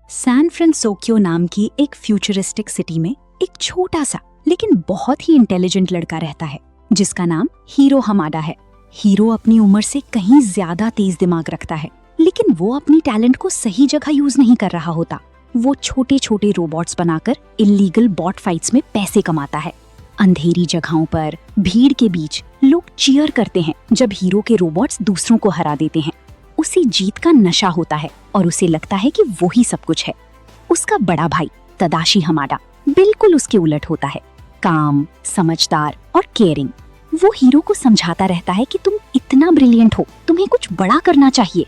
San Francisco नाम की एक फ्यूचरिस्टिक सिटी में एक छोटा सा लेकिन बहुत ही इंटेलिजेंट लड़का रहता है जिसका नाम हीरो हमाडा है। हीरो अपनी उम्र से कहीं ज्यादा तेज दिमाग रखता है, लेकिन वो अपनी टैलेंट को सही जगह यूज नहीं कर रहा होता। वो छोटे छोटे रोबोट्स बनाकर इल्लीगल बॉट फाइट्स में पैसे कमाता है। अंधेरी जगहों पर भीड़ के बीच लोग चीयर करते हैं जब हीरो के रोबोट्स दूसरों को हरा देते हैं। उसे जीत का नशा होता है और उसे लगता है कि वो ही सब कुछ है। उसका बड़ा भाई तदाशी हमाडा बिल्कुल उसके उलट होता है, काम, समझदार और केयरिंग। वो हीरो को समझाता रहता है कि तुम इतना ब्रिलियंट हो, तुम्हें कुछ बड़ा करना चाहिए।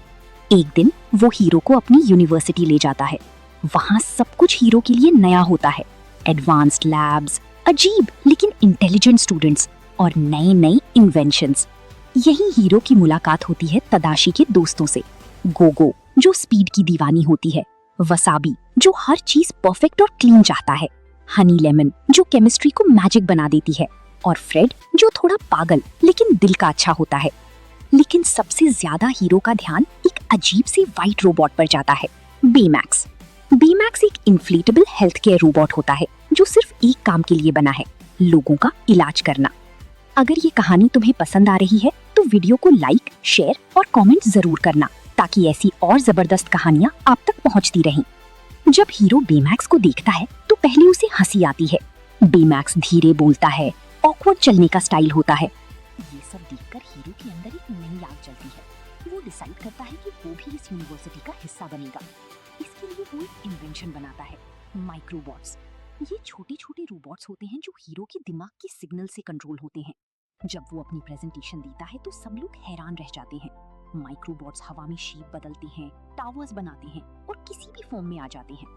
एक दिन वो हीरो को अपनी यूनिवर्सिटी ले जाता है। वहाँ सब कुछ हीरो के लिए नया होता है। एडवांस्ड लैब्स, अजीब लेकिन इंटेलिजेंट स्टूडेंट्स और नए नए इन्वेंशंस। यही हीरो की मुलाकात होती है तदाशी के दोस्तों से। गोगो जो स्पीड की दीवानी होती है, वसाबी जो हर चीज परफेक्ट और क्लीन चाहता है, हनी लेमन जो केमिस्ट्री को मैजिक बना देती है, और फ्रेड जो थोड़ा पागल लेकिन दिल का अच्छा होता है। लेकिन सबसे ज्यादा हीरो का ध्यान एक अजीब सी व्हाइट रोबोट पर जाता है, बेमैक्स। बेमैक्स एक इन्फ्लेटेबल हेल्थ केयर रोबोट होता है जो सिर्फ एक काम के लिए बना है, लोगों का इलाज करना। अगर ये कहानी तुम्हें पसंद आ रही है तो वीडियो को लाइक, शेयर और कमेंट जरूर करना ताकि ऐसी और जबरदस्त कहानियां आप तक पहुंचती रहें। जब हीरो बेमैक्स को देखता है तो पहले उसे हंसी आती है। बेमैक्स धीरे बोलता है, ऑकवर्ड चलने का स्टाइल होता है। ये सब देखकर हीरो के अंदर एक नई आग जलती है। वो डिसाइड करता है कि वो भी इस यूनिवर्सिटी का हिस्सा बनेगा। इसके लिए वो एक इन्वेंशन बनाता है, माइक्रोबॉट्स। ये छोटे छोटे रोबोट्स होते हैं जो हीरो के दिमाग की सिग्नल से कंट्रोल होते हैं। जब वो अपनी प्रेजेंटेशन देता है तो सब लोग हैरान रह जाते हैं। माइक्रोबॉट्स हवा में शेप बदलते हैं, टावर्स बनाते हैं और किसी भी फॉर्म में आ जाते हैं।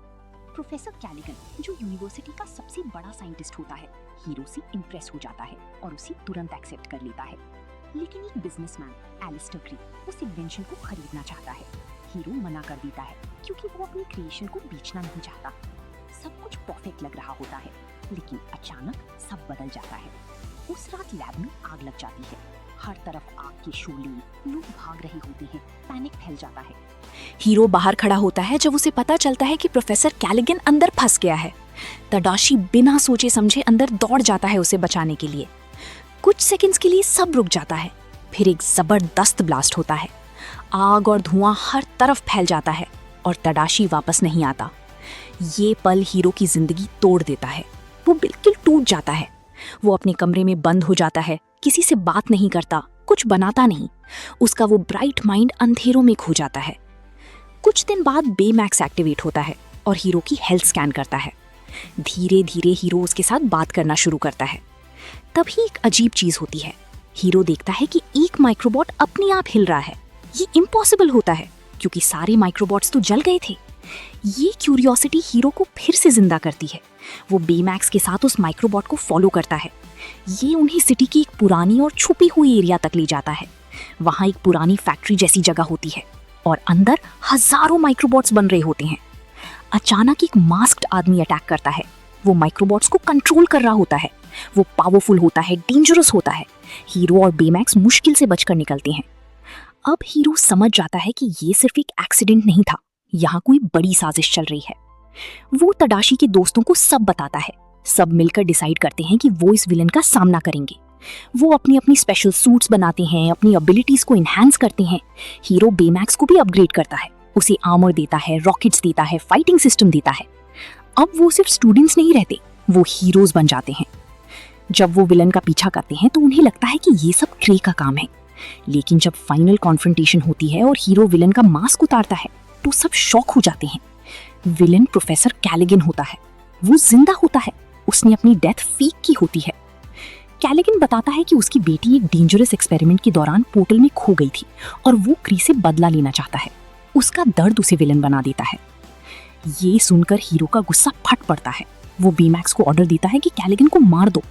प्रोफेसर कैलिगन जो यूनिवर्सिटी का सबसे बड़ा साइंटिस्ट होता है, हीरो से इम्प्रेस हो जाता है और उसे तुरंत एक्सेप्ट कर लेता है। लेकिन एक बिजनेसमैन एलिस्टर ग्रे उस इन्वेंशन को खरीदना चाहता है। हीरो मना कर देता है क्योंकि वो अपनी क्रिएशन को बेचना नहीं चाहता। सब कुछ परफेक्ट लग रहा होता है, लेकिन अचानक सब बदल जाता है। उस रात लैब में आग लग जाती है। हर तरफ आग के शोले, लोग भाग रहे होते हैं, पैनिक फैल जाता है। हीरो बाहर खड़ा होता है जब उसे पता चलता है कि प्रोफेसर कैलिगन अंदर फंस गया है। तडाशी बिना सोचे समझे अंदर दौड़ जाता है उसे बचाने के लिए। कुछ सेकंड्स के लिए सब रुक जाता है, फिर एक जबरदस्त ब्लास्ट होता है। आग और धुआं हर तरफ फैल जाता है और तडाशी वापस नहीं आता। ये पल हीरो की जिंदगी तोड़ देता है। वो बिल्कुल टूट जाता है। वो अपने कमरे में बंद हो जाता है, किसी से बात नहीं करता, कुछ बनाता नहीं। उसका वो ब्राइट माइंड अंधेरों में खो जाता है। कुछ दिन बाद बेमैक्स एक्टिवेट होता है और हीरो की हेल्थ स्कैन करता है। धीरे धीरे हीरो उसके साथ बात करना शुरू करता है। तभी एक अजीब चीज होती है। हीरो देखता है कि एक माइक्रोबॉट अपने आप हिल रहा है। ये इम्पॉसिबल होता है क्योंकि सारे माइक्रोबॉट्स तो जल गए थे। ये क्यूरियोसिटी हीरो को फिर से जिंदा करती है। वो बेमैक्स के साथ उस माइक्रोबॉट को फॉलो करता है। ये उन्हें सिटी की एक पुरानी और छुपी हुई एरिया तक ले जाता है। वहाँ एक पुरानी फैक्ट्री जैसी जगह होती है और अंदर हजारों माइक्रोबॉट्स बन रहे होते हैं। अचानक एक मास्क्ड आदमी अटैक करता है। वो माइक्रोबॉट्स को कंट्रोल कर रहा होता है। वो पावरफुल होता है, डेंजरस होता है। हीरो और बेमैक्स मुश्किल से बचकर निकलते हैं। अब हीरो समझ जाता है कि ये सिर्फ एक एक्सीडेंट नहीं था, यहाँ कोई बड़ी साजिश चल रही है। वो तडाशी के दोस्तों को सब बताता है। सब मिलकर डिसाइड करते हैं कि वो इस विलन का सामना करेंगे। वो अपनी अपनी स्पेशल सूट्स बनाते हैं, अपनी एबिलिटीज को इनहैंस करते हैं। हीरो बेमैक्स को भी अपग्रेड करता है, उसे आर्मर देता है, रॉकेट्स देता है, फाइटिंग सिस्टम देता है। अब वो सिर्फ स्टूडेंट्स नहीं रहते, वो हीरोज बन जाते हैं। जब वो विलन का पीछा करते हैं तो उन्हें लगता है कि ये सब क्रे का काम है। लेकिन जब फाइनल कॉन्फ्रंटेशन होती है और हीरो विलन का मास्क उतारता है तो सब शॉक हो जाते हैं। विलन प्रोफेसर कैलिगन होता है। वो जिंदा होता है, उसने अपनी डेथ फेक की होती है। कैलिगन बताता है कि उसकी बेटी एक डेंजरस एक्सपेरिमेंट के दौरान पोर्टल में खो गई थी और वो क्री से बदला लेना चाहता है। उसका दर्द उसे विलन बना देता है। ये सुनकर हीरो का गुस्सा फट पड़ता है। वो बेमैक्स को ऑर्डर देता है कि कैलिगन को मार दो,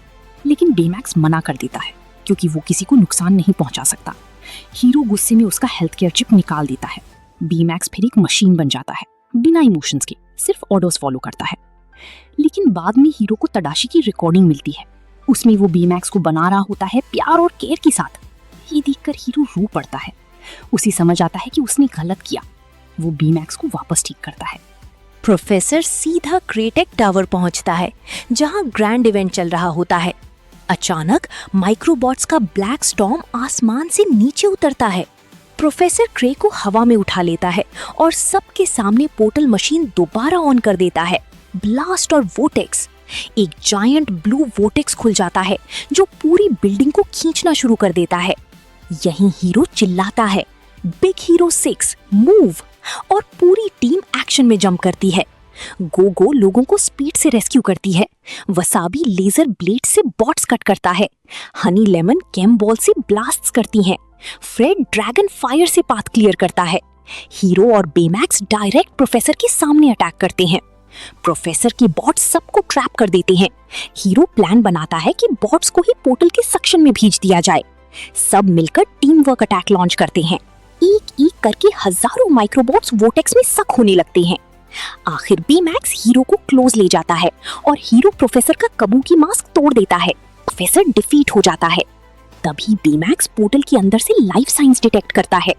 लेकिन बेमैक्स मना कर देता है क्योंकि वो किसी को नुकसान नहीं पहुंचा सकता। हीरो गुस्से में उसका हेल्थ केयर चिप निकाल देता है। बेमैक्स फिर एक मशीन बन जाता है, बिना इमोशंस के, सिर्फ ऑर्डर्स फॉलो करता है। लेकिन बाद में हीरो को तडाशी की रिकॉर्डिंग मिलती है। उसमें वो बेमैक्स को बना रहा होता है प्यार और केयर के साथ। ये देखकर हीरो रो पड़ता है। उसे समझ आता है कि उसने गलत किया। वो बेमैक्स को वापस ठीक करता है। प्रोफेसर सीधा क्रेटेक टावर पहुंचता है जहां ग्रैंड इवेंट चल रहा होता है। अचानक माइक्रोबॉट्स का ब्लैक स्टॉर्म आसमान से नीचे उतरता है। प्रोफेसर क्रे को हवा में उठा लेता है और सबके सामने पोर्टल मशीन दोबारा ऑन कर देता है। ब्लास्ट और वोटेक्स, एक जायंट ब्लू वोटेक्स खुल जाता है जो पूरी बिल्डिंग को खींचना शुरू कर देता है। यहीं हीरो चिल्लाता है, बिग हीरो 6 मूव, और पूरी टीम एक्शन में जंप करती है। गोगो लोगों को स्पीड से रेस्क्यू करती है। वसाबी लेजर ब्लेड से बॉट्स कट करता है। हनी लेमन कैम बॉल से ब्लास्ट्स करती हैं। फ्रेड ड्रैगन फायर से पाथ क्लियर करता है। हीरो और बेमैक्स डायरेक्ट प्रोफेसर के सामने अटैक करते हैं। प्रोफेसर के बॉट्स सबको ट्रैप कर देते हैं। हीरो प्लान बनाता है कि बॉट्स को ही पोर्टल के सक्शन में भेज दिया जाए। सब मिलकर टीम वर्क अटैक लॉन्च करते हैं। एक एक करके हजारों माइक्रोबॉट्स वोटेक्स में सक होने लगते हैं। आखिर बेमैक्स हीरो को क्लोज ले जाता है और हीरो प्रोफेसर का कबूकी मास्क तोड़ देता है। प्रोफेसर डिफीट हो जाता है। तभी बेमैक्स पोर्टल के अंदर से लाइफ साइंस डिटेक्ट करता है।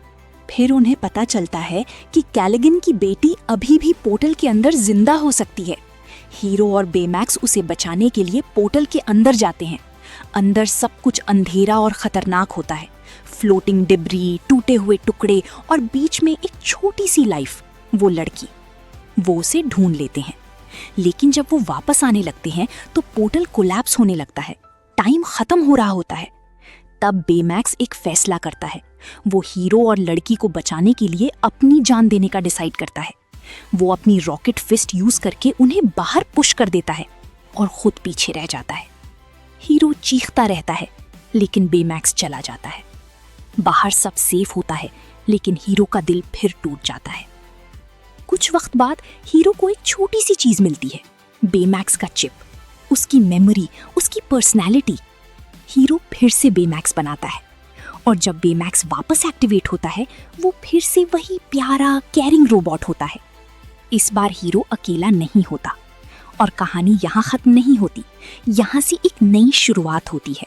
फिर उन्हें पता चलता है कि कैलिगन की बेटी अभी भी पोर्टल के अंदर जिंदा हो सकती है। हीरो और बेमैक्स उसे बचाने के लिए पोर्टल के अंदर जाते हैं। अंदर सब कुछ अंधेरा और खतरनाक होता है। फ्लोटिंग डिब्री, टूटे हुए टुकड़े और बीच में एक छोटी सी लाइफ, वो लड़की। वो उसे ढूंढ लेते हैं, लेकिन जब वो वापस आने लगते हैं तो पोर्टल कोलैप्स होने लगता है। टाइम खत्म हो रहा होता है। तब बेमैक्स एक फैसला करता है। वो हीरो और लड़की को बचाने के लिए अपनी जान देने का डिसाइड करता है। वो अपनी रॉकेट फिस्ट यूज करके उन्हें बाहर पुश कर देता है और खुद पीछे रह जाता है। हीरो चीखता रहता है, लेकिन बेमैक्स चला जाता है। बाहर सब सेफ होता है, लेकिन हीरो का दिल फिर टूट जाता है। कुछ वक्त बाद हीरो को एक छोटी सी चीज मिलती है, बेमैक्स का चिप, उसकी मेमोरी, उसकी पर्सनैलिटी। हीरो फिर से बेमैक्स बनाता है और जब बेमैक्स वापस एक्टिवेट होता है वो फिर से वही प्यारा केयरिंग रोबोट होता है। इस बार हीरो अकेला नहीं होता और कहानी यहाँ खत्म नहीं होती। यहाँ से एक नई शुरुआत होती है।